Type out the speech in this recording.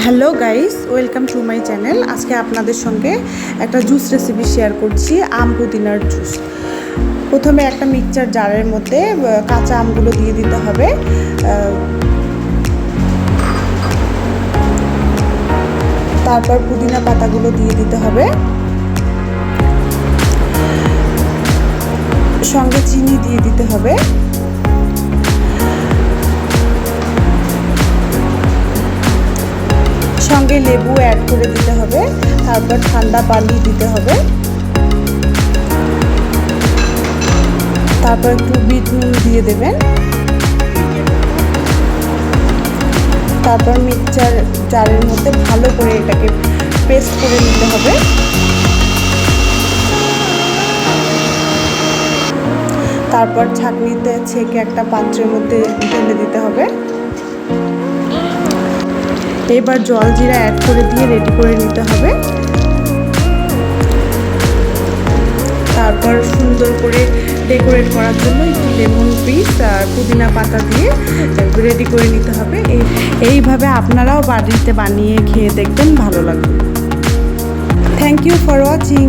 Hello guys, welcome to my channel. আজকে আপনাদের সঙ্গে একটা জুস রেসিপি শেয়ার করছি, আম পুদিনার জুস। প্রথমে একটা মিক্সচার জারের মধ্যে কাঁচা আমগুলো দিয়ে দিতে হবে। তারপর পুদিনা পাতাগুলো দিয়ে দিতে হবে, সঙ্গে চিনি দিয়ে দিতে হবে, সঙ্গে লেবু অ্যাড করে দিতে হবে। তারপর ঠান্ডা পানি দিতে হবে। তারপর একটু বিট নুন দিয়ে দেবেন। তারপর মিক্সচার জারের মধ্যে ভালো করে এটাকে পেস্ট করে নিতে হবে। তারপর ছাঁকনিতে ছেঁকে একটা পাত্রের মধ্যে ঢেলে দিতে হবে। এবার জল জিরা অ্যাড করে দিয়ে রেডি করে নিতে হবে। তারপর সুন্দর করে ডেকোরেট করার জন্য একটু লেমন পিস আর পুদিনা পাতা দিয়ে রেডি করে নিতে হবে। এইভাবে আপনারাও বাড়িতে বানিয়ে খেয়ে দেখবেন, ভালো লাগবে। Thank you for watching.